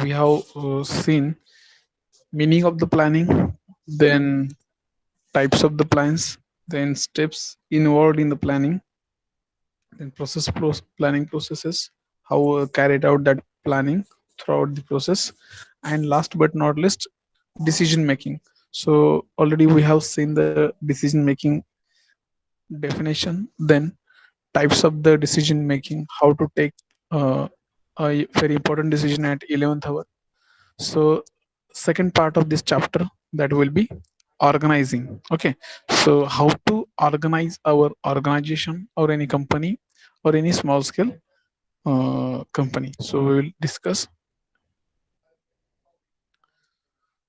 we have seen meaning of the planning, then types of the plans, then steps involved in the planning, then planning processes, how carried out that planning throughout the process, and last but not least, decision making. So already we have seen the decision making definition, then types of the decision making, how to take uh, a very important decision at 11th hour. So second part of this chapter, that will be organizing. Okay, so how to organize our organization or any company or any small scale company. So we will discuss.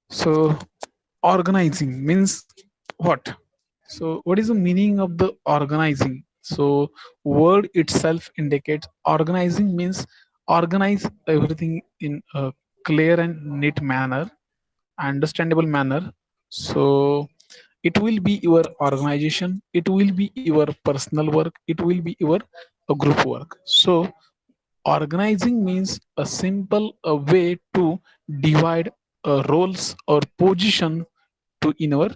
So organizing means what? So what is the meaning of the organizing? So word itself indicates organizing means organize everything in a clear and neat manner, understandable manner. So it will be your organization, it will be your personal work, it will be your group work. So organizing means a simple way to divide roles or position to in our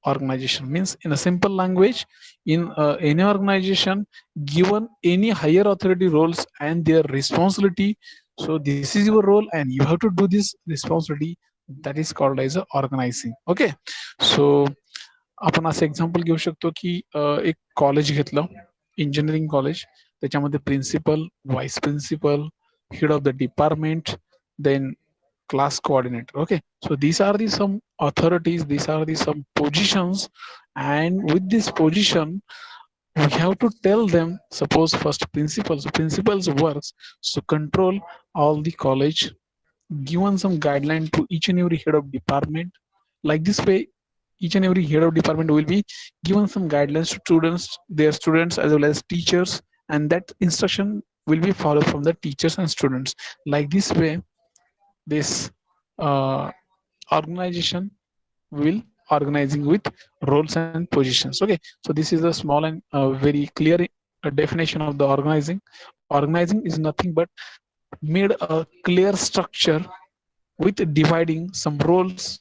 organization. Means in a simple language, in any organization, given any higher authority roles and their responsibility. So this is your role and you have to do this responsibility. That is called as a organizing. Okay, so आपण असं example घेऊ शकतो की एक college घेतलं, engineering college. त्याच्यामध्ये principal, vice principal, head of the department, then class coordinator. Okay, so these are the some authorities, these are the some positions, and with this position we have to tell them. Suppose first principals works to control all the college, given some guideline to each and every head of department. Like this way, each and every head of department will be given some guidelines to students, their students as well as teachers, and that instruction will be followed from the teachers and students. Like this way, this uh, organization will organizing with roles and positions. Okay, so this is a small and very clear definition of the organizing. Organizing is nothing but made a clear structure with dividing some roles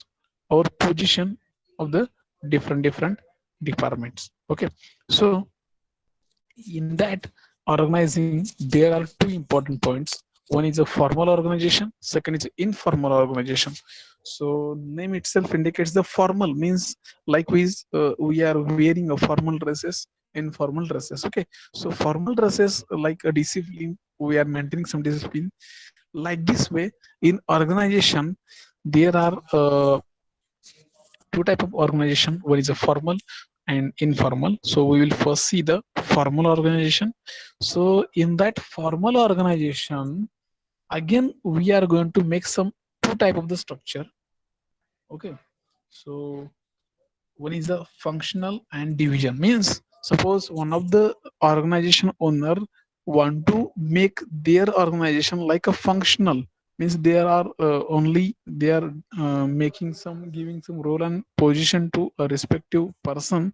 or position of the different departments. Okay, so in that organizing there are two important points. One is a formal organization, second is informal organization. So name itself indicates the formal means likewise we are wearing a formal dresses, informal dresses. Okay, so formal dresses like a discipline, we are maintaining some discipline. Like this way, in organization there are two type of organization. One is a formal and informal. So we will first see the formal organization. So in that formal organization, again we are going to make some two type of the structure. Okay, so one is a functional and division. Means suppose one of the organization owner want to make their organization like a functional, means there are only they are making some, giving some role and position to a respective person,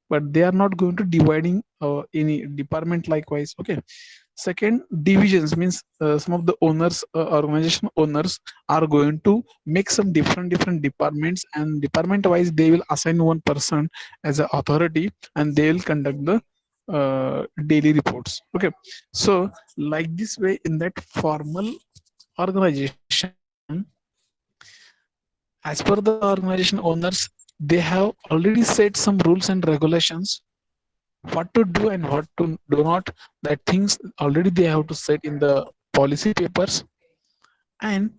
but they are not going to dividing any department likewise. Okay, second, divisions means some of the owners, organization owners are going to make some different departments, and department wise they will assign one person as an authority and they will conduct the daily reports. Okay, so like this way, in that formal organization, as per the organization owners, they have already set some rules and regulations, what to do and what to do not. That things already they have to set in the policy papers, and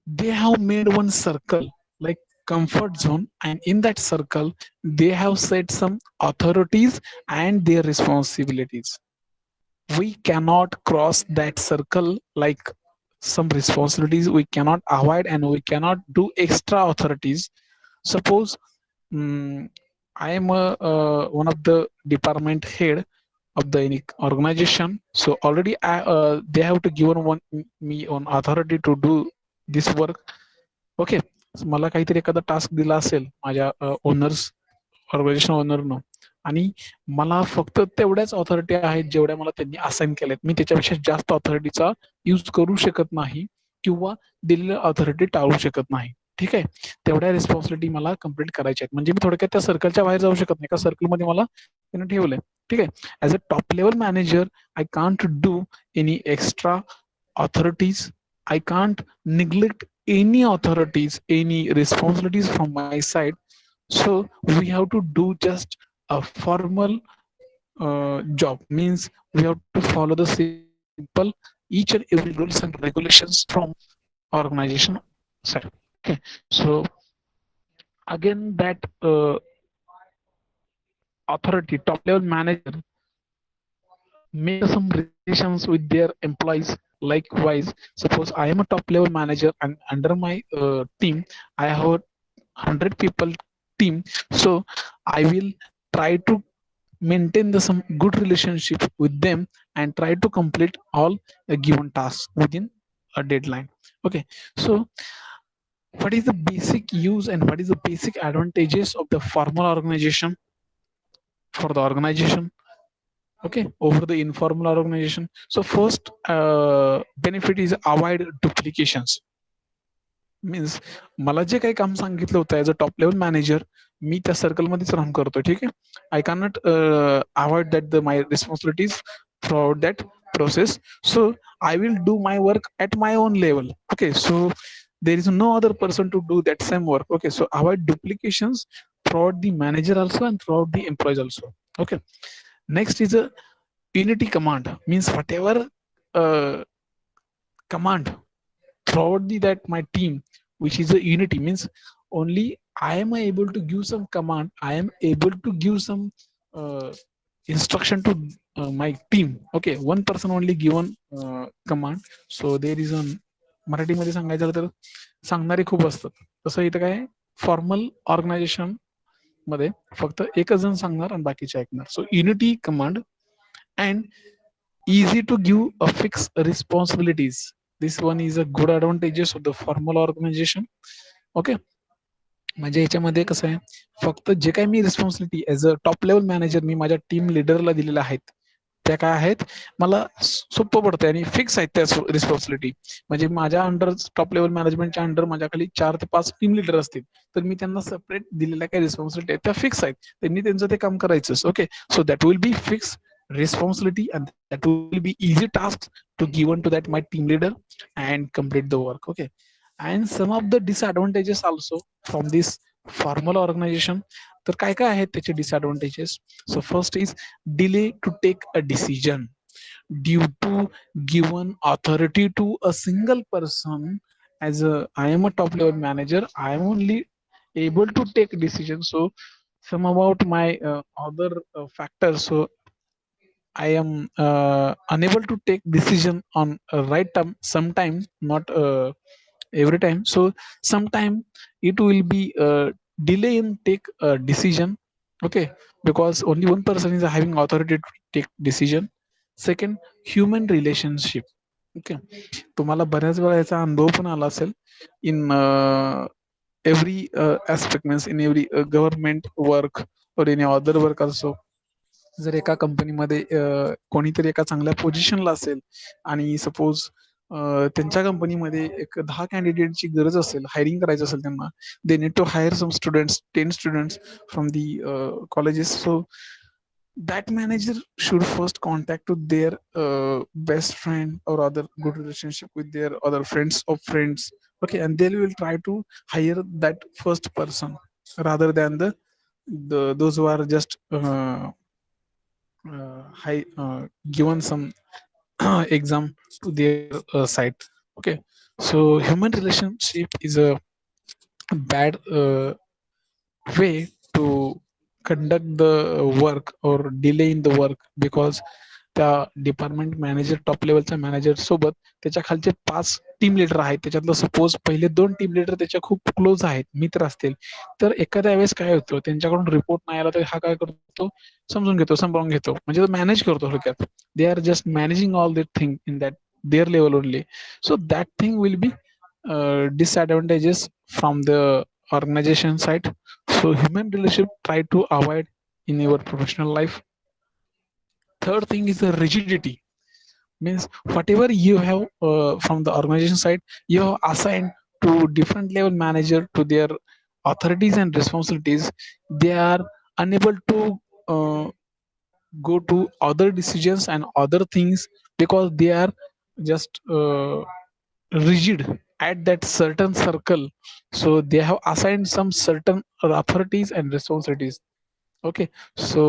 they have made one circle like comfort zone, and in that circle they have set some authorities and their responsibilities. We cannot cross that circle, like some responsibilities we cannot avoid and we cannot do extra authorities. Suppose I am one of the department head of the organization. So already they have to give one me on authority to do this work. Okay, मला काहीतरी एखादा task दिला असेल माझ्या owners, organisation ओनरनं, आणि मला फक्त तेवढ्याच ऑथॉरिटी आहेत जेवढ्या मला त्यांनी असाइन केल्यात. मी त्याच्यापेक्षा जास्त ऑथॉरिटीचा यूज करू शकत नाही. किंवा दिलेली ऑथॉरिटी टाळू शकत नाही. ठीक आहे, तेवढ्या रिस्पॉन्सिबिलिटी मला कम्प्लीट करायच्या आहेत. म्हणजे मी थोडक्यात त्या सर्कलच्या बाहेर जाऊ शकत नाही. एका सर्कलमध्ये मला त्यानं ठेवलंय. ठीक आहे, as a top level manager I can't do any extra authorities. I can't neglect any authorities, any responsibilities from my side. So we have to do just a formal job. Means we have to follow the simple each and every rules and regulations from organization side. Okay, so again that authority, top level manager make some relations with their employees. Likewise, suppose I am a top level manager and under my team I have a 100 people team. So I will try to maintain the some good relationship with them and try to complete all given tasks within a deadline. Okay, so what is the basic use and what is the basic advantages of the formal organization for the organization, okay, over the informal organization? So first benefit is avoid duplications. Means मला जे काही काम सांगितलं होतं as a top level manager, मी त्या सर्कलमध्येच run करतो. ठीक आहे, I can not avoid that the my responsibilities throughout that process. So I will do my work at my own level. Okay, so there is no other person to do that same work. Okay, so avoid duplications throughout the manager also and throughout the employees also. Okay, next is a unity command. Means whatever uh, command throughout the that my team, which is a unity, means only I am able to give some command, I am able to give some uh, instruction to my team. Okay, one person only given command. So there is an मराठीमध्ये सांगायचं झालं तर सांगणारे खूप असतात. तसं इथं काय फॉर्मल ऑर्गनायझेशन मध्ये फक्त एकच जण सांगणार आणि बाकीचे ऐकणार. So unity command and easy to give a fixed responsibilities. This one is a good advantages of the formal organization. Okay, म्हणजे याच्यामध्ये कसं आहे, फक्त जे काही मी responsibility as a top level manager मी माझ्या टीम लिडरला दिलेल्या आहेत त्या काय आहेत, मला सोपं पडतं आणि फिक्स आहेत त्या रिस्पॉन्सिबिलिटी. म्हणजे माझ्या अंडर टॉप लेवल मॅनेजमेंटच्या अंडर माझ्या खाली 4 ते 5 टीम लिडर असतील, तर मी त्यांना सेपरेट दिलेल्या काही रिस्पॉन्सिबिलिटी आहेत त्या फिक्स आहेत. त्यांनी त्यांचं ते काम करायचं. Okay, so that will B fix responsibility and that will be easy tasks to given to that my team leader and complete the work. Okay, and some of the disadvantages also from this formal organization. तर काय काय आहेत त्याचे disadvantages? So first is delay to take a decision due to given authority to a single person. As a I am a top level manager, I am only able to take decisions. So some about my other factors. So I am unable to take decision on a right time. Sometimes not every time. So sometime it will be delay in take a decision. Okay, because only one person is having authority to take decision. Second, human relationship. Okay, तुम्हाला बऱ्याच वेळा याचा अनुभव पण आला असेल in every aspect, means in every government work or any other work also. जर एका कंपनीमध्ये कोणीतरी एका चांगल्या पोझिशनला असेल आणि सपोज त्यांच्या कंपनीमध्ये एक 10 कॅन्डिडेटची गरज असेल, हायरिंग करायचं असेल त्यांना, they need to hire some students, 10 students from the colleges. So that manager should first contact to their best friend or other good relationship with their other friends of friends. Okay, and they will try to hire that first person rather than the those who are just high given some exam to their site. Okay, so human relationship is a bad way to conduct the work or delay in the work, because त्या department manager top लेवलच्या manager सोबत त्याच्या खालचे 5 team leader आहेत, त्याच्यातलं suppose पहिले 2 team leader त्याच्या खूप close आहेत, मित्र असतील, तर एखाद्या वेळेस काय होतं, त्यांच्याकडून रिपोर्ट नाही आला तर हा काय करतो, समजून घेतो, सांभाळून घेतो, म्हणजे मॅनेज करतो थोडक्यात. They are just managing all that thing in that their level only. So that thing will be disadvantages from the organization side. So human relationship try to avoid in your professional life. Third thing is the rigidity. means whatever you have from the organization side, you have assigned to different level manager to their authorities and responsibilities. They are unable to uh, go to other decisions and other things because they are just rigid at that certain circle. So they have assigned some certain authorities and responsibilities. Okay. So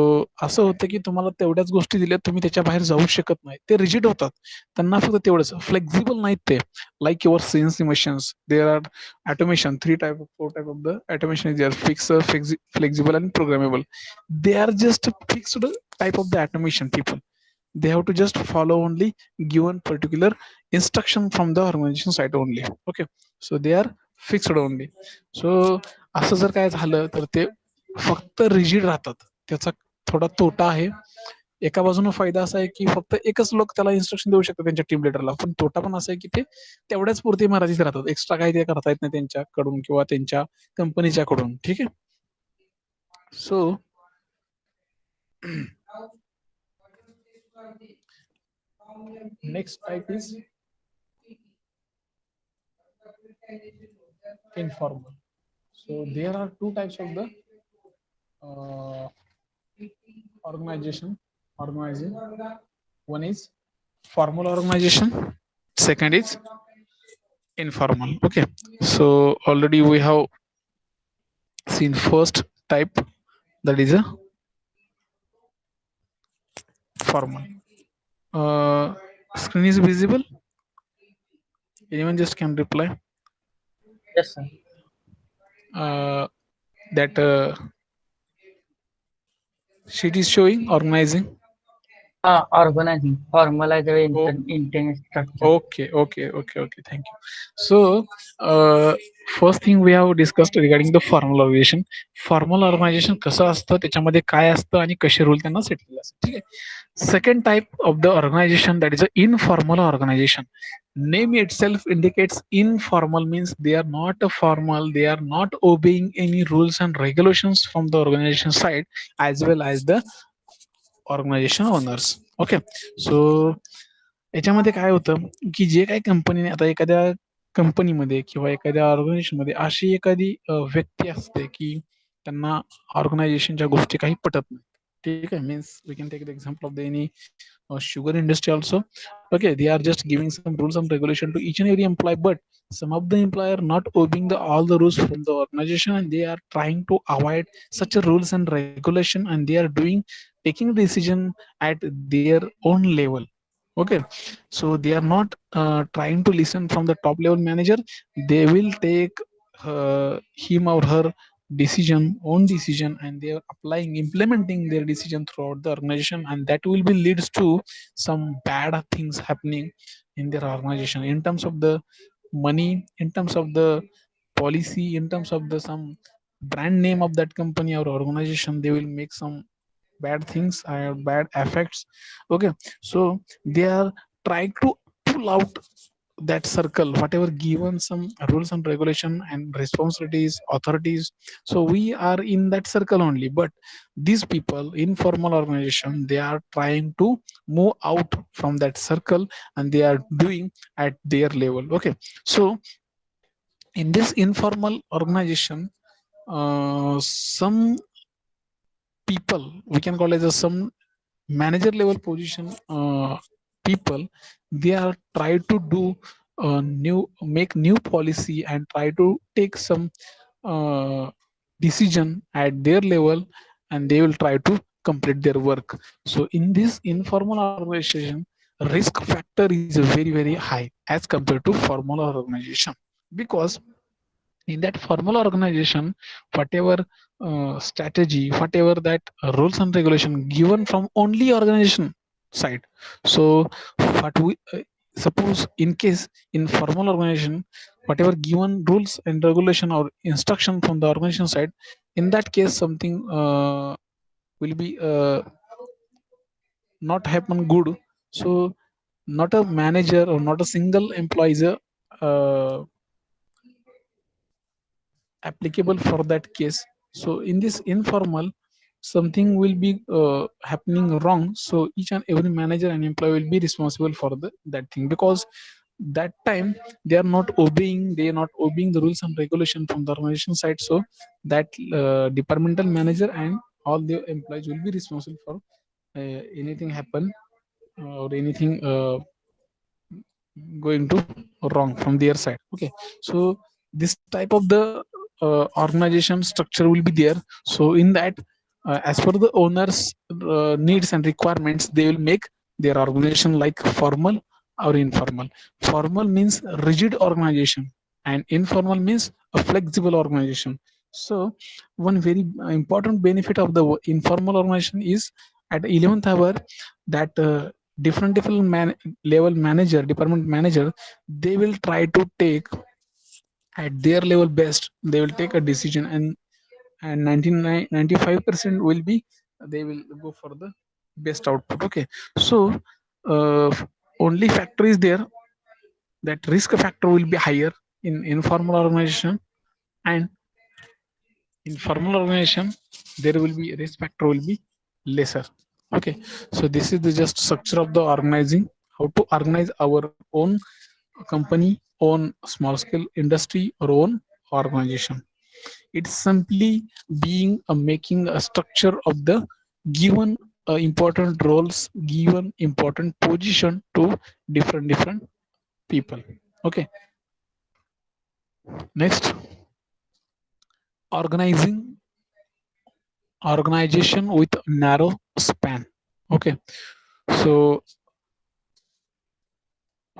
असं होतं की तुम्हाला तेवढ्याच गोष्टी दिल्या, तुम्ही त्याच्या बाहेर जाऊ शकत नाही. ते रिजिड होतात. त्यांना फक्त तेवढंच फ्लेक्झिबल नाहीत ते. Like your sense emotions, there are automation, 3 type of 4 type of the automation is there: fixed, flexible and programmable. They are just fixed type of the automation people. They have to just follow only given particular instruction from the organization side only. Okay, so they are fixed only. So असं जर काय झालं तर ते फक्त rigid राहतात. त्याचा थोडा तोटा आहे. एका बाजूने फायदा असा आहे की फक्त एकच लोक त्याला इन्स्ट्रक्शन देऊ शकतात त्यांच्या टीम लिडरला, पण तोटा पण असा आहे की ते तेवढ्याच पुरते मर्यादित राहतात. एक्स्ट्रा काही ते करता येत नाही त्यांच्याकडून किंवा त्यांच्या कंपनीच्या कडून. ठीक आहे. So next type is informal. So there are 2 types of the uh, organizing. One is formal organization, second is informal. Okay, so already we have seen first type, that is a formal. uh, Screen is visible? Anyone just can reply. Yes, sir. That sheet is showing organizing. Organizing, formalize the Oh, intent structure. okay. Thank you. So, uh, first thing we have discussed regarding the formal organization. Formal organization कसं असतं, त्याच्यामध्ये काय असतं आणि कसे rule त्यांना set केले असतात. ठीक आहे. Second type of the organization, that is a informal organization. Name itself indicates informal means they are not a formal, they are not obeying any rules and regulations from the organization side as well as the organisation owners. Okay. So याच्यामध्ये काय होतं की जे काही कंपनीने आता एखाद्या कंपनीमध्ये किंवा एखाद्या ऑर्गनायझेशन मध्ये अशी एखादी व्यक्ती असते की त्यांना ऑर्गनायझेशनच्या गोष्टी काही पटत नाही. ठीक आहे. Means we can take the example of the any sugar industry also. Okay, they are just giving some rules and regulation to each and every employee, but some of the employer not obeying the all the rules from the organization, and they are trying to avoid such a rules and regulation, and they are doing taking decision at their own level. Okay, so they are not trying to listen from the top level manager. They will take him or her own decision, and they are applying implementing their decision throughout the organization, and that will be leads to some bad things happening in their organization in terms of the money, in terms of the policy, in terms of the some brand name of that company or organization. They will make some bad things and bad effects. Okay, so they are trying to pull out that circle whatever given some rules and regulation and responsibilities authorities. So we are in that circle only, but these people informal organization, they are trying to move out from that circle, and they are doing at their level. Okay, so in this informal organization, some people, we can call it as some manager level position people, they are try to do new make new policy and try to take some uh, decision at their level, and they will try to complete their work. So in this informal organization, risk factor is very high as compared to formal organization, because in that formal organization, whatever strategy, whatever that rules and regulation given from only organization side. So what we suppose in case in formal organization, whatever given rules and regulation or instruction from the organization side, in that case something will be not happen good. So not a manager or not a single employee is applicable for that case. So in this informal, something will be happening wrong, so each and every manager and employee will be responsible for that thing, because that time they are not obeying the rules and regulation from the organization side. So that departmental manager and all the employees will be responsible for anything happen or anything going to wrong from their side. Okay, so this type of the organization structure will be there. So in that, as per the owners needs and requirements, they will make their organization like formal or informal. Formal means rigid organization, and informal means a flexible organization. So one very important benefit of the informal organization is at 11th hour, that different level manager, department manager, they will try to take at their level best, they will take a decision, and 95% will be, they will go for the best output. Okay, so uh, only factor is there, that risk factor will be higher in informal organization, and in formal organization there will be risk factor will be lesser. Okay, so this is the just structure of the organizing, how to organize our own company, own small scale industry, or own organization. It's simply being a making a structure of the given important roles, given important position to different people. Okay, next, organizing organization with narrow span. Okay, so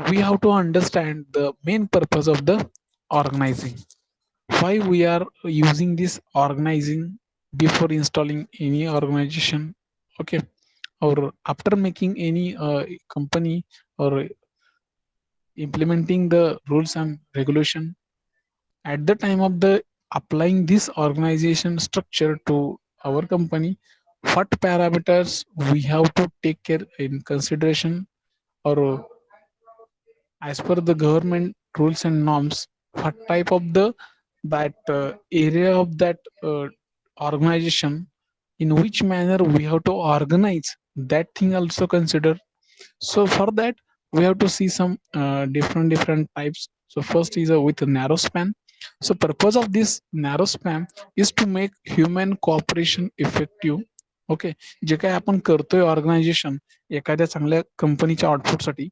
we have to understand the main purpose of the organizing, why we are using this organizing before installing any organization. Okay, or after making any company, or implementing the rules and regulation. At the time of the applying this organization structure to our company, what parameters we have to take care in consideration, or as per the government rules and norms, what type of the that area of that organization, in which manner we have to organize that thing also consider. So for that, we have to see some different types. So first is with a narrow span. So purpose of this narrow span is to make human cooperation effective. Okay, जे काय आपण करतोय organisation एखाद्या चांगल्या कंपनीच्या आउटपुटसाठी,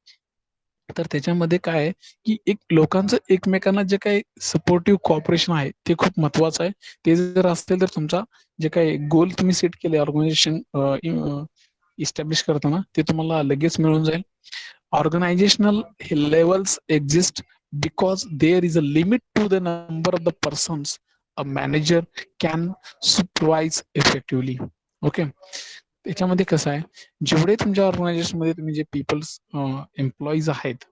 तर त्याच्यामध्ये काय आहे की एक लोकांचं एकमेकांना जे काही सपोर्टिव्ह कॉपरेशन आहे ते खूप महत्वाचं आहे. ते जर असेल तर तुमचा जे काही गोल तुम्ही सेट केले ऑर्गनायझेशन इस्टॅब्लिश करताना, ते तुम्हाला लगेच मिळून जाईल. Organizational levels exist because there is a limit to the number of the persons a manager can supervise effectively. Okay, त्याच्यामध्ये कसं आहे, जेवढे तुमच्या ऑर्गनायझेशन मध्ये तुम्ही जे पीपल्स एम्प्लॉईज आहेत,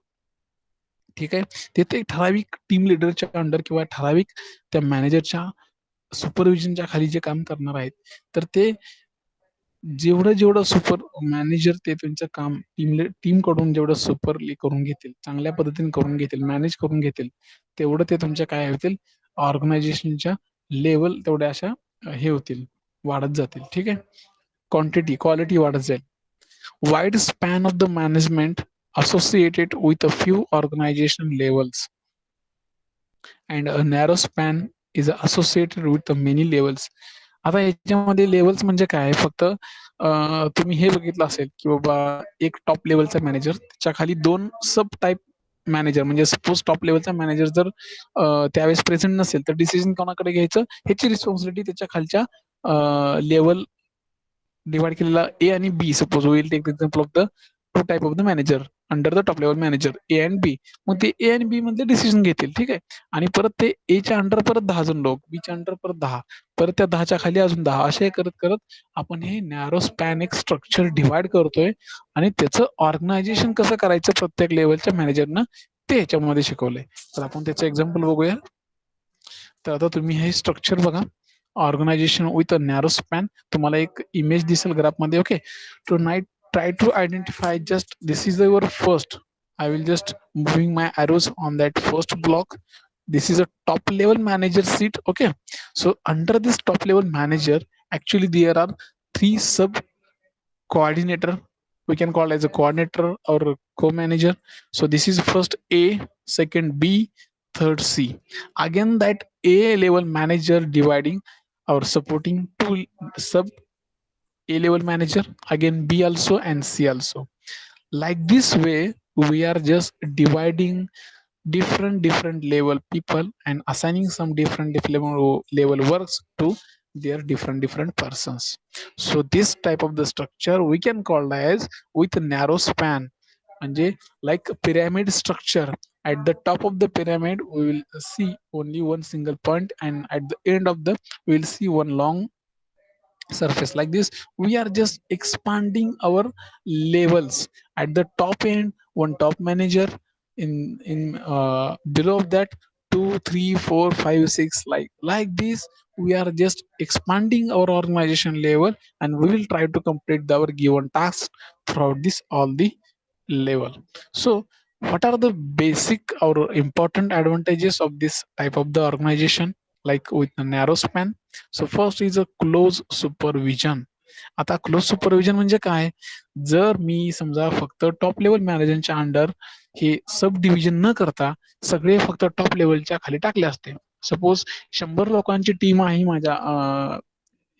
ठीक आहे, ते ते ठराविक टीम लिडरच्या अंडर किंवा ठराविक त्या मॅनेजरच्या सुपरविजनच्या खाली जे काम करणार आहेत, तर ते जेवढं जेवढं सुपर मॅनेजर ते त्यांचं काम टीम कडून जेवढं सुपरली करून घेतील, चांगल्या पद्धतीने करून घेतील, मॅनेज करून घेतील, तेवढं ते तुमच्या काय होतील, ऑर्गनायझेशनच्या लेवल तेवढ्या अशा हे होतील, वाढत जातील. ठीक आहे, क्वांटिटी क्वालिटी वाढत जाईल. Wide span of the management associated with a few organization levels, and a narrow span is associated with the many levels. आता याच्यामध्ये लेवल्स म्हणजे काय, फक्त तुम्ही हे बघितलं असेल की बाबा एक टॉप लेवलचा मॅनेजर, त्याच्या खाली दोन सब टाईप मॅनेजर, म्हणजे सपोज टॉप लेवलचा मॅनेजर जर त्यावेळेस प्रेझेंट नसेल तर डिसिजन कोणाकडे घ्यायचं ह्याची रिस्पॉन्सिबिलिटी त्याच्या खालच्या लेवल डिवाइड केलेला ए आणि B, suppose will take example of the two type of the manager under the top level manager A and B. मग ते ए आणि बी मधले डिसिजन घेतील. ठीक आहे, आणि परत ते एच्या अंडर परत 10 जण लोक, बीच्या अंडर परत 10, परत त्या 10च्या खाली अजून 10, असे करत करत आपण हे नॅरो स्पॅन एक स्ट्रक्चर डिवाइड करतोय, आणि त्याचं ऑर्गनायझेशन कसं करायचं प्रत्येक लेवलच्या मॅनेजरनं ते ह्याच्यामध्ये शिकवलंय. तर आपण त्याचं एक्झाम्पल बघूया. तर आता तुम्ही हे स्ट्रक्चर बघा, organisation with a narrow span, तुम्हाला एक इमेज दिसेल ग्राफमध्ये. Okay, tonight try to identify, just this is your first, I will just moving my arrows on that first block. This is a top level manager seat. Okay, so under this top level manager, actually there are three sub coordinator, we can call as a coordinator or co-manager. So this is first A, second B, third C. Again that A level manager dividing or supporting two sub A level manager, again B also and C also. Like this way we are just dividing different level people and assigning some different level works to their different persons. So this type of the structure we can call as with narrow span, म्हणजे like pyramid structure. At the top of the pyramid we will see only one single point, and at the end of the we will see one long surface. Like this we are just expanding our levels. At the top end one top manager, in below of that 2 3 4 5 6, like this we are just expanding our organization level, and we will try to complete our given task throughout this all the level. So what are the basic or important advantages of this type of the organization like with a narrow span? So first is a close supervision. आता close supervision म्हणजे काय? जर मी समजा फक्त top level मॅनेजरच्या under हे सब division न करता सगळे फक्त टॉप लेवलच्या खाली टाकले असते. सपोज 100 लोकांची टीम आहे माझ्या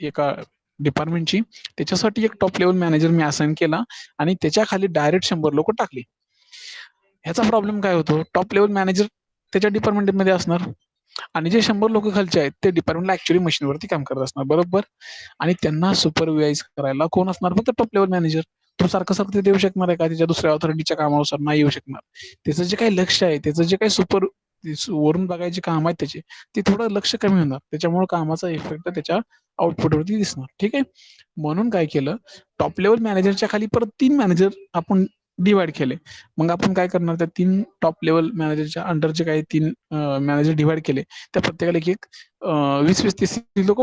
एका डिपार्टमेंटची, त्याच्यासाठी एक टॉप लेवल मॅनेजर मी असाइन केला आणि त्याच्या खाली डायरेक्ट 100 लोक टाकली. ह्याचा प्रॉब्लेम काय होतो? टॉप लेवल मॅनेजर त्याच्या डिपार्टमेंटमध्ये असणार आणि जे 100 लोक खालचे आहेत ते डिपार्टमेंटला ऍक्च्युअली मशीनवरती काम करत असणार, बरोबर. आणि त्यांना सुपरवाइज करायला कोण असणार? फक्त टॉप लेवल मॅनेजर. तो सारखं सारखं ते देऊ शकणार आहे का त्याच्या दुसऱ्या ऑथॉरिटीच्या कामानुसार? नाही येऊ शकणार. त्याचं जे काही लक्ष आहे, त्याचं जे काही वरून बघायचे काम आहेत त्याचे, ते थोडं लक्ष कमी होणार. त्याच्यामुळे कामाचा इफेक्ट त्याच्या आउटपुटवरती दिसणार. ठीक आहे. म्हणून काय केलं, टॉप लेवल मॅनेजरच्या खाली परत 3 मॅनेजर आपण डिवाइड केले. मग आपण काय करणार, त्या 3 टॉप लेवल मॅनेजरच्या अंडरचे काही 3 मॅनेजर डिवाइड केले. त्या प्रत्येकाला एक 20-20-30 लोक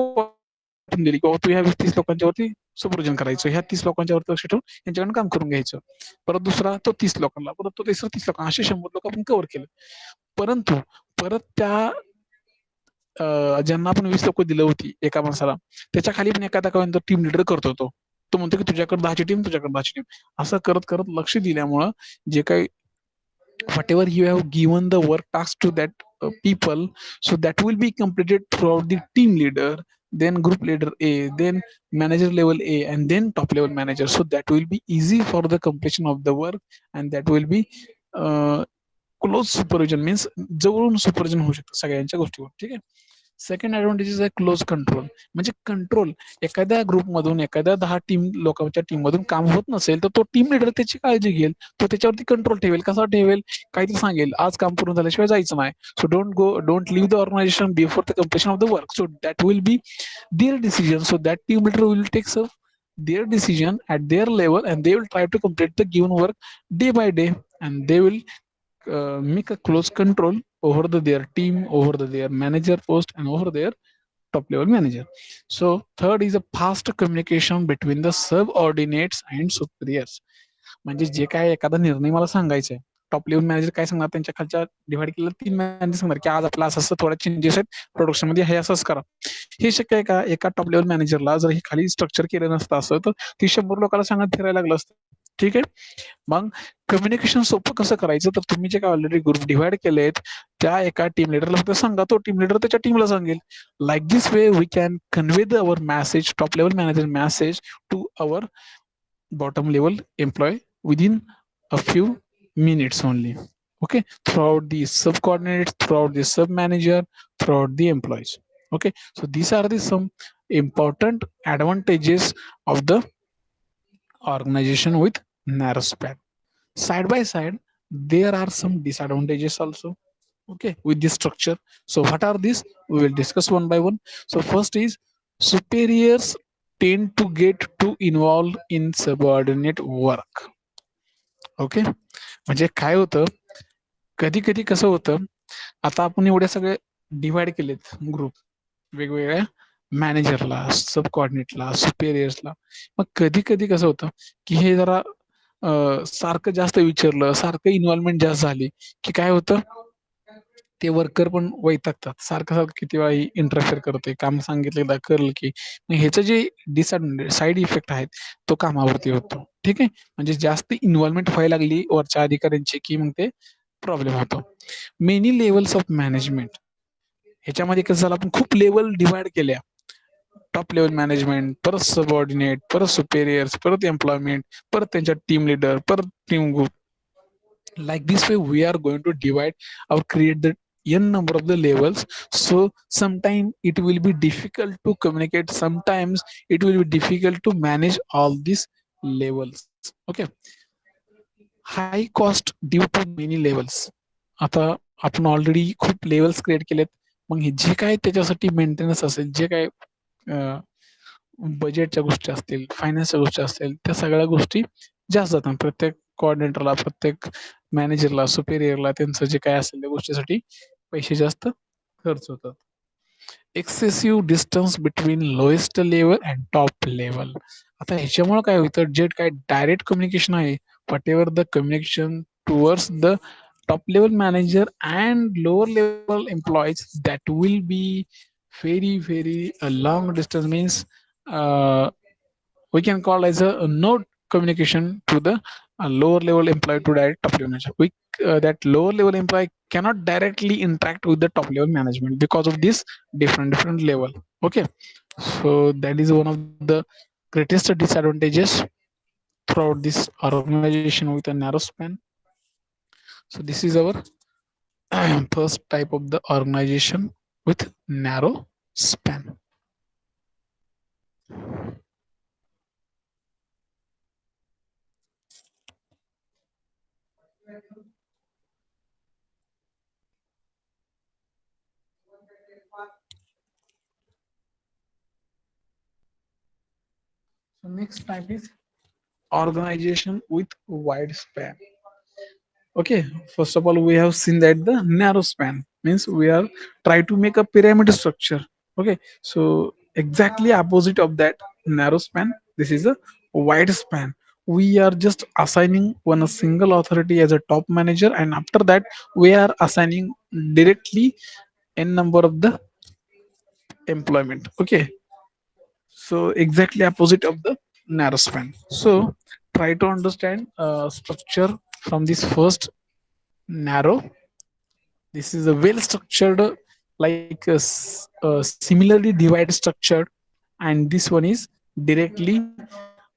दिली की तू ह्या 20-30 लोकांच्यावरती सुपरविजन करायचं, ह्या 30 लोकांच्यावरती लक्ष ठेवून यांच्याकडून काम करून घ्यायचं. परत दुसरा तो 30 लोकांना, परत तो तिसरा 30 लोकांना, असे 100 लोक आपण कव्हर केले. परंतु परत त्या ज्यांना आपण 20 लोक दिलं होती एका माणसाला, त्याच्या खाली पण एखादा टीम लिडर करतो. तो म्हणतो की तुझ्याकडे 10ची टीम, तुझ्याकडे 10ची टीम, असं करत करत लक्ष दिल्यामुळं जे काही whatever you have given the work task to that people, so that will be completed throughout the team leader, then group leader A, then manager level A, and then top level manager. So that will be easy for the completion of the work, and that will be uh, close supervision means जवळून supervision होऊ शकतं सगळ्यांच्या गोष्टीवर. ठीक आहे. Second advantage आहे close control. म्हणजे control, एखाद्या ग्रुपमधून एखाद्या 10 टीम लोकांच्या टीम मधून काम होत नसेल तर तो टीम लिडर त्याची काळजी घेईल, तो त्याच्यावरती कंट्रोल ठेवेल. कसा ठेवेल? काहीतरी सांगेल, आज काम पूर्ण झाल्याशिवाय जायचं नाही. So don't leave the organisation before the completion of the work. So that will be their decision. So that team leader will take their decision at their level, and they will try to complete the given work day by day, and they will make a close control over their team, over their manager post, and over their top level manager. So third is a fast communication between the subordinates and superiors. म्हणजे जे काय एखादा निर्णय मला सांगायचा आहे, top level manager काय सांगणार, त्यांच्या खालच्या डिवाइड केलेलं 3 मॅनेजर सांगणार की आज आपला असं थोड्या चेंजेस आहेत प्रोडक्शन मध्ये, हे असंच करा. हे शक्य आहे का? एका टॉप लेवल मॅनेजरला जर हे खाली स्ट्रक्चर केलं नसतं असं, तर ती 100 लोकांना सांगत फिरायला लागलं असतं. ठीक आहे. मग कम्युनिकेशन सोपं कसं करायचं, तर तुम्ही जे काय ऑलरेडी ग्रुप डिवाइड केलेत त्या एका टीम लिडरला फक्त सांगा, तो टीम लिडर त्याच्या टीमला सांगेल. Like this way we can convey our message, top level manager message to our bottom level employee within a few minutes only. Okay, throughout the subcoordinates, throughout the sub manager, throughout the employees. Okay, so these are the some important advantages of the organization with narrow span. Side by side there are some disadvantages also, okay, with this structure. So what are these? We will discuss one by one. So first is superiors tend to get too involved in subordinate work. Okay, म्हणजे काय होतं, कधी कधी कसं होतं, आता आपण एवढ्या सगळे डिवाइड केलेत ग्रुप वेगवेगळ्या मॅनेजरला, सब कॉर्डिनेटला, सुपेरियर्सला. मग कधी कधी कसं होतं की हे जरा सारखं जास्त विचारलं, सारखं इन्व्हॉल्वमेंट जास्त झाली की काय होतं, ते वर्कर पण वैतागतात. सारखं सारखं किती वेळा इंटरफेअर करतोय. काम सांगितलं एकदा करलं की. मग ह्याचं जे साईड इफेक्ट आहेत, तो कामावरती होतो. ठीक आहे. म्हणजे जास्त इन्व्हॉल्वमेंट व्हायला लागली वरच्या अधिकाऱ्यांची की मग ते प्रॉब्लेम होतो. Many levels of management. ह्याच्यामध्ये कसं झालं, आपण खूप लेवल डिवाइड केल्या. टॉप लेवल मॅनेजमेंट, परत सबऑर्डिनेट, परत सुपेरियर्स, परत एम्प्लॉयमेंट, परत त्यांच्या टीम लीडर, परत team group. Like this way, we are going to divide or create the n number of the levels. So sometimes it will be difficult to communicate. Sometimes it will be difficult to manage all these levels. Okay. High cost due to many levels. आता आपण already खूप levels create केलेत. मग हे जे काय त्याच्यासाठी maintenance असेल, जे काय बजेटच्या गोष्टी असतील, फायनान्सच्या गोष्टी असतील, त्या सगळ्या गोष्टी जास्त जातात. प्रत्येक कोऑर्डिनेटरला, प्रत्येक मॅनेजरला, सुपेरियरला त्यांचं जे काय असेल त्या गोष्टीसाठी पैसे जास्त खर्च होतात. Excessive distance between lowest level and top level. आता ह्याच्यामुळे काय होतं, जे काय डायरेक्ट कम्युनिकेशन आहे, what ever the communication towards the top level manager and lower level employees, that will be very a long distance, means uh, we can call as a no communication to the lower level employee to direct top level manager. That lower level employee cannot directly interact with the top level management because of this different level. Okay, so that is one of the greatest disadvantages throughout this organization with a narrow span. So this is our first type of the organization with narrow span. So next type is organization with wide span. Okay, first of all, we have seen that the narrow span means we are try to make a pyramid structure. Okay, so exactly opposite of that narrow span, this is a wide span. We are just assigning one a single authority as a top manager, and after that we are assigning directly n number of the employment. Okay, so exactly opposite of the narrow span. So try to understand structure from this first narrow. This is a well structured, like similarly divided structured, and this one is directly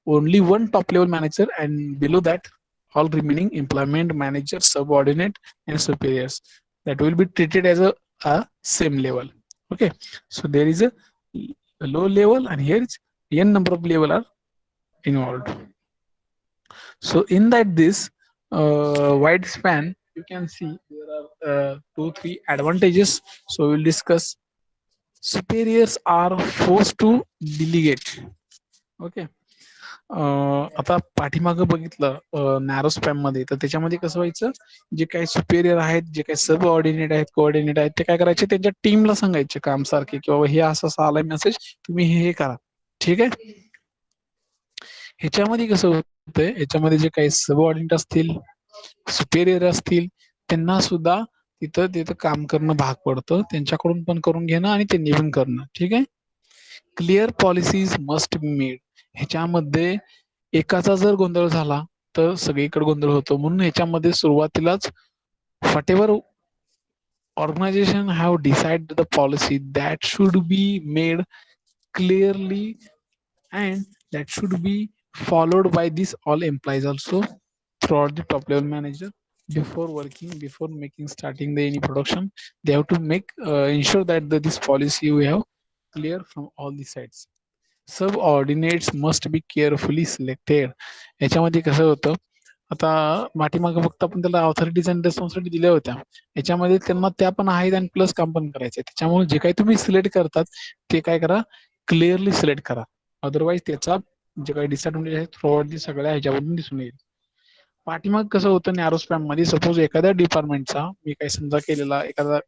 only one top level manager, and below that all remaining employment manager, subordinate, and superiors, that will be treated as a same level. Okay, so there is a low level, and here is n number of level are involved. So in that this wide span, you can see there are two three advantages. So we'll discuss. Superiors are forced to delegate. Okay. आता पाठीमागं बघितलं narrow spam मध्ये, तर त्याच्यामध्ये कसं व्हायचं, जे काही superior आहेत, जे काही सब ऑर्डिनेट आहेत, कोऑर्डिनेट आहेत, ते काय करायचे, त्यांच्या टीमला सांगायचे काम सारखे, की बाबा हे असं असं आलाय मेसेज, तुम्ही हे करा. ठीक आहे. ह्याच्यामध्ये कसं होतंय, ह्याच्यामध्ये जे काही सब ऑर्डिनेट असतील, सुपेरियर असतील, त्यांना सुद्धा तिथं तिथं काम करणं भाग पडतं. त्यांच्याकडून पण करून घेणं आणि त्यांनी पण करणं. ठीक आहे. Clear policies must be made. ह्याच्यामध्ये एकाचा जर गोंधळ झाला तर सगळीकडे गोंधळ होतो. म्हणून ह्याच्यामध्ये सुरुवातीलाच what ever organization have decided the policy, that should be made clearly, and that should be followed by this all employees also throughout the top level manager. Before working, before making starting the any production, they have to make ensure that this policy we have clear from all the sides. Subordinates must be carefully selected. याच्यामध्ये कसं होतं, आता पाठीमागं फक्त आपण त्याला authorities and responsibility दिल्या होत्या, याच्यामध्ये त्यांना त्या पण आहेत आणि प्लस काम पण करायचं. त्याच्यामुळे जे काही तुम्ही सिलेक्ट करतात ते काय करा, क्लिअरली सिलेक्ट करा. अदरवाईज त्याचा जे काही डिसएडव्हान्टेज आहे थ्रूआउट सगळ्या ह्याच्यावरून दिसून येईल. पाठीमाग कसं होतं नॅरो स्पॅम मध्ये, सपोज एखाद्या डिपार्टमेंटचा मी काही समजा केलेला एखादा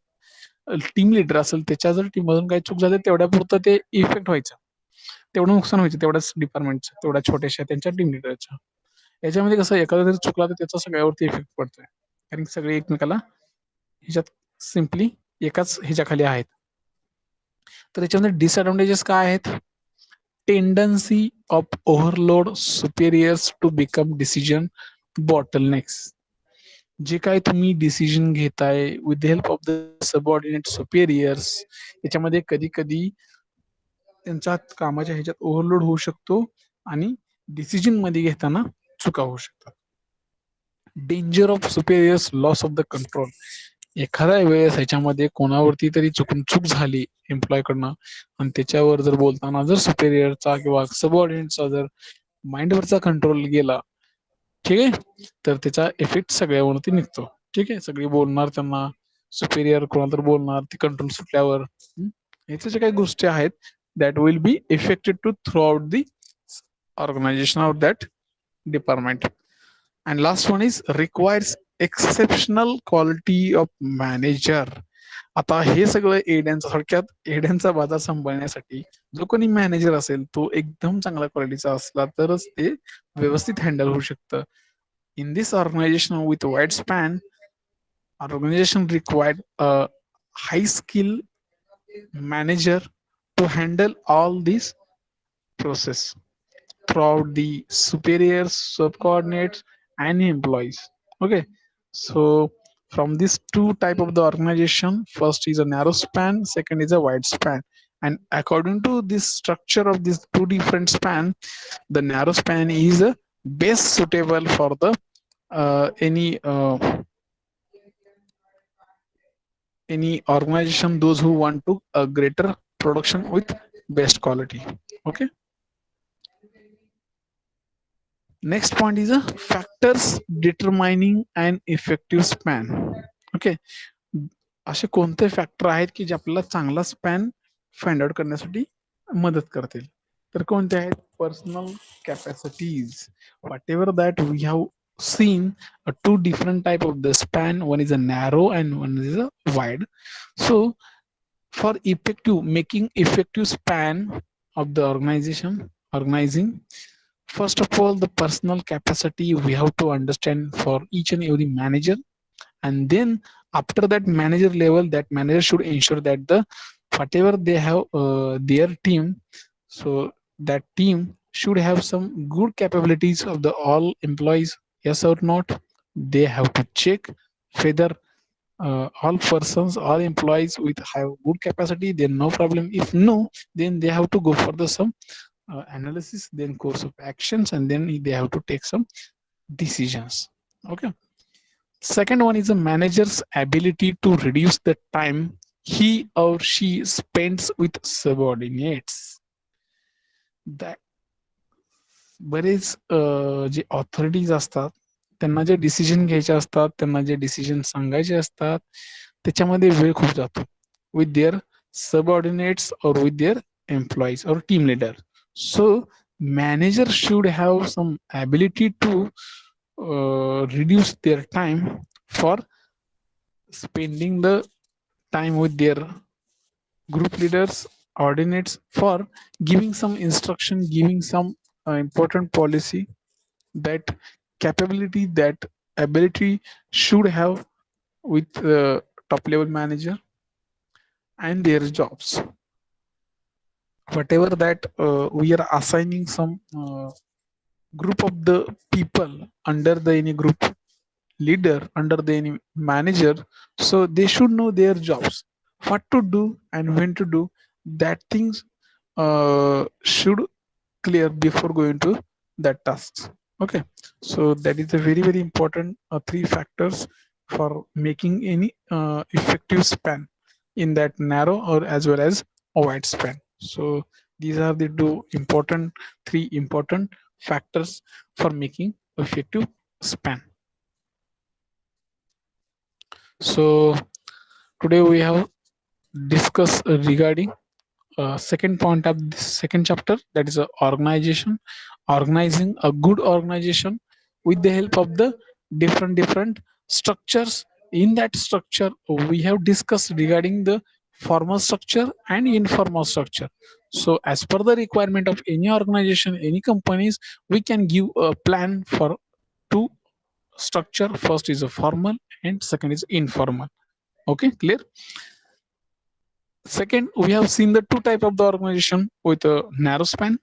टीम लिडर असेल, त्याच्या जर टीम मधून काही चूक झाली तेवढ्या पुरतं ते इफेक्ट व्हायचं, तेवढं नुकसान व्हायचं तेवढ्याच डिपार्टमेंटचं, तेवढ्या छोट्याशा त्यांच्या टीम लिडरच्या. याच्यामध्ये कसं एखादा जरी चुकला तर त्याचा सगळ्यावरती इफेक्ट पडतोय, कारण सगळे एकमेकाला ह्याच्यात सिम्पली एकाच ह्याच्याखाली आहेत. तर याच्यामध्ये डिसएडव्हान्टेजेस काय आहेत? Tendency of overload superiors to become decision bottlenecks. जे काय तुम्ही डिसिजन घेताय with the help of the subordinate superiors, याच्यामध्ये कधी कधी त्यांच्या कामाच्या ह्याच्यात ओव्हरलोड होऊ शकतो आणि डिसिजन मध्ये घेताना चुका होऊ शकतात. Danger of superiors loss of the control. एखाद्या वेळेस ह्याच्यामध्ये कोणावरती तरी चुकून चूक झाली एम्प्लॉय कडनं आणि त्याच्यावर जर बोलताना जर सुपेरियरचा किंवा सबऑर्डिनेटचा जर माइंडवरचा कंट्रोल गेला, ठीक आहे, तर त्याचा इफेक्ट सगळ्यावरती निघतो. ठीक आहे, सगळी बोलणार त्यांना, सुपेरियर कोणाला तर बोलणार, ती कंट्रोल सुटल्यावर ह्याच्या ज्या काही गोष्टी आहेत that will be affected to throughout the organisation of that department. And last one is requires exceptional quality of manager. आता हे सगळं एड्यांचा थोडक्यात एड्यांचा बाजार सांभाळण्यासाठी जो कोणी मॅनेजर असेल तो एकदम चांगल्या क्वालिटीचा असला तरच ते व्यवस्थित हँडल होऊ शकतं. In this organization with Widespan, organization required a high skill manager to handle all these process throughout the superiors, subordinates, and employees. Okay, so from these two type of the organization, first is a narrow span, second is a wide span. And according to this structure of these two different span, the narrow span is best suitable for the any organization those who want to a greater production with best quality. Okay, next point is a factors determining an effective span. Okay, असे कोणते factor आहेत की जे आपल्याला चांगला span find out करण्यासाठी मदत करतील? तर कोणते आहेत? Personal capacities. Whatever that we have seen two different type of the span. One is a narrow and one is a wide. So for effective making effective span of the organizing, first of all the personal capacity we have to understand for each and every manager. And then after that manager level, that manager should ensure that the whatever they have their team, so that team should have some good capabilities of the all employees, yes or not. They have to check whether all persons, all employees with have good capacity, then no problem. If no, then they have to go for the some analysis, then course of actions, and then they have to take some decisions. Okay. Second one is a manager's ability to reduce the time he or she spends with subordinates. That बरेच जे authorities असतात त्यांना जे decision घ्यायचे असतात, त्यांना जे decision सांगायचे असतात, त्याच्यामध्ये वेळ खूप जातो with their subordinates or with their employees or team leader. So manager should have some ability to reduce their time for spending the time with their group leaders, ordinates, for giving some instruction, giving some important policy. That capability, that ability should have with the top level manager and their jobs. Whatever that we are assigning some group of the people under the any group leader, under the any manager, so they should know their jobs, what to do and when to do. That things should clear before going to that tasks. Okay, so that is a very very important three factors for making any effective span in that narrow or as well as a wide span. So these are the three important factors for making effective span. So today we have discussed regarding second point of this second chapter, that is organizing a good organization with the help of the different structures. In that structure we have discussed regarding the formal structure and informal structure. So as per the requirement of any organization, any companies, we can give a plan for two structure. First is a formal and second is informal. Okay, clear. Second, we have seen the two type of the organization with a narrow span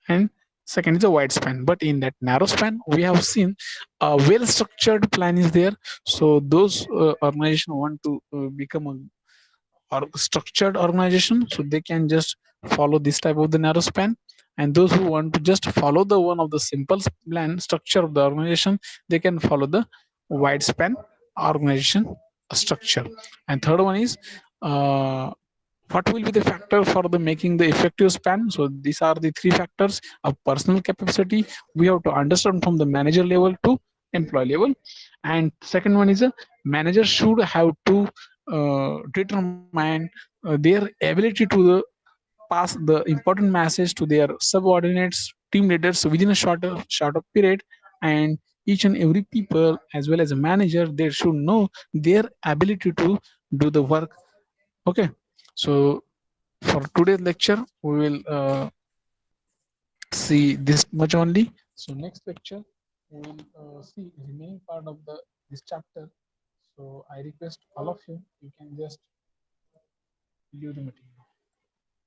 and second is a wide span. But in that narrow span, we have seen a well structured plan is there. So those organization want to become a or structured organization, so they can just follow this type of the narrow span. And those who want to just follow the one of the simple plan structure of the organization, they can follow the wide span organization structure. And third one is uh, what will be the factor for the making the effective span. So these are the three factors of personal capacity we have to understand from the manager level to employee level. And second one is a manager should have to determine their ability to pass the important message to their subordinates team leaders within a shorter period. And each and every people as well as a manager, they should know their ability to do the work. Okay, so for today's lecture we will see this much only. So next lecture we will see remaining part of the this chapter. So I request all of you, you can just leave the material.